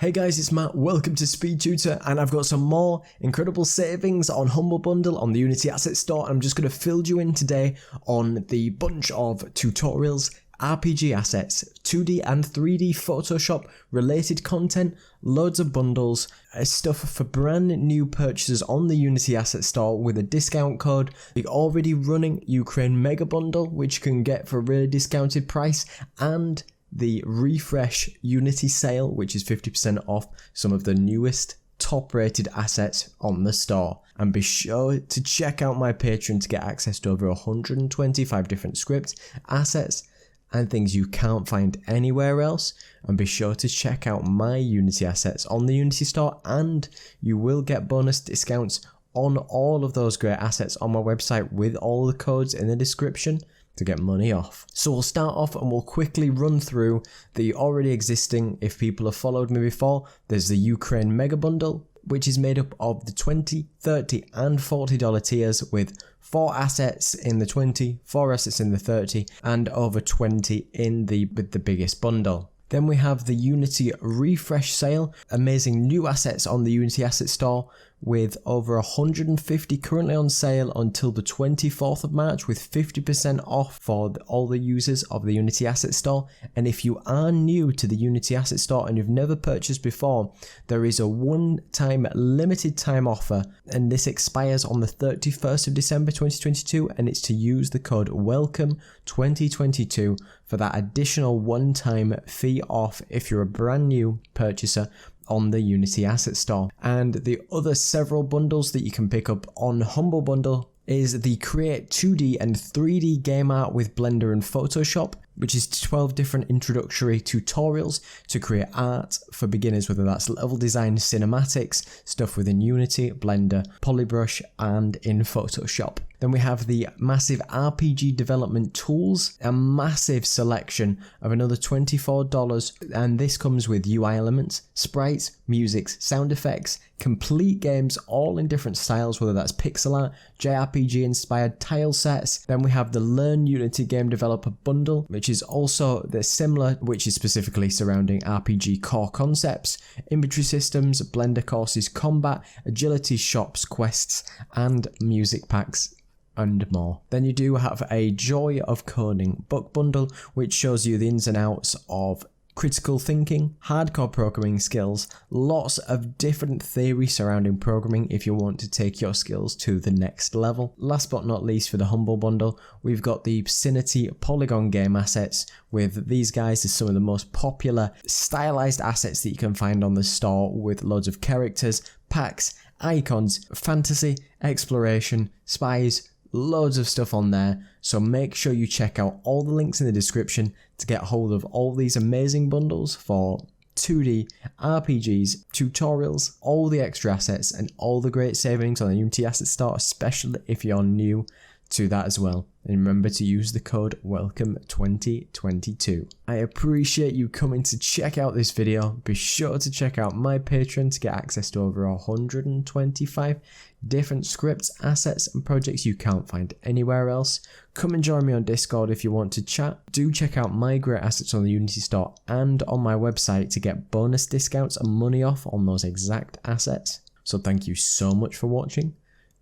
Hey guys, it's Matt, welcome to SpeedTutor, and I've got some more incredible savings on Humble Bundle on the Unity Asset Store. I'm just going to fill you in today on the bunch of tutorials, RPG assets, 2D and 3D Photoshop related content, loads of bundles, stuff for brand new purchases on the Unity Asset Store with a discount code, the already running Ukraine MEGABUNDLE, which you can get for a really discounted price, and the refresh Unity sale, which is 50% off some of the newest top rated assets on the store. And be sure to check out my Patreon to get access to over 125 different scripts, assets and things you can't find anywhere else. And be sure to check out my Unity assets on the Unity store, and you will get bonus discounts on all of those great assets on my website with all the codes in the description to get money off. So we'll start off and we'll quickly run through the already existing. If people have followed me before, there's the Ukraine MEGABUNDLE, which is made up of the $20, $30 and $40 tiers with 4 assets in the 20, 4 assets in the 30 and over 20 in the with the biggest bundle. Then we have the Unity refresh sale, amazing new assets on the Unity Asset Store with over 150 currently on sale until the 24th of March with 50% off for all the users of the Unity Asset Store. And if you are new to the Unity Asset Store and you've never purchased before, there is a one-time limited time offer, and this expires on the 31st of December 2022, and it's to use the code WELCOME2022 for that additional one-time fee off if you're a brand new purchaser on the Unity Asset Store. And the other several bundles that you can pick up on Humble Bundle is the Create 2D and 3D game art with Blender and Photoshop, which is 12 different introductory tutorials to create art for beginners, whether that's level design, cinematics, stuff within Unity, Blender, Polybrush and in Photoshop. Then we have the massive RPG development tools, a massive selection of another $24, and this comes with UI elements, sprites, music, sound effects, complete games all in different styles, whether that's pixel art, JRPG inspired tile sets. Then we have the Learn Unity Game Developer Bundle, which is also similar, which is specifically surrounding RPG core concepts, inventory systems, Blender courses, combat, agility shops, quests and music packs and more. Then you do have a Joy of Coding book bundle, which shows you the ins and outs of critical thinking, hardcore programming skills, lots of different theory surrounding programming if you want to take your skills to the next level. Last but not least, for the Humble Bundle, we've got the Vicinity Polygon game assets with these guys as some of the most popular stylized assets that you can find on the store, with loads of characters, packs, icons, fantasy, exploration, spies, loads of stuff on there. So make sure you check out all the links in the description to get hold of all these amazing bundles for 2D, RPGs, tutorials, all the extra assets and all the great savings on the Unity Asset Store, especially if you're new to that as well. And remember to use the code WELCOME2022. I appreciate you coming to check out this video. Be sure to check out my Patreon to get access to over 125 different scripts, assets and projects you can't find anywhere else. Come and join me on Discord if you want to chat. Do check out my great assets on the Unity Store and on my website to get bonus discounts and money off on those exact assets. So thank you so much for watching.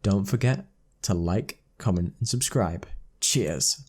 Don't forget to like, comment and subscribe. Cheers.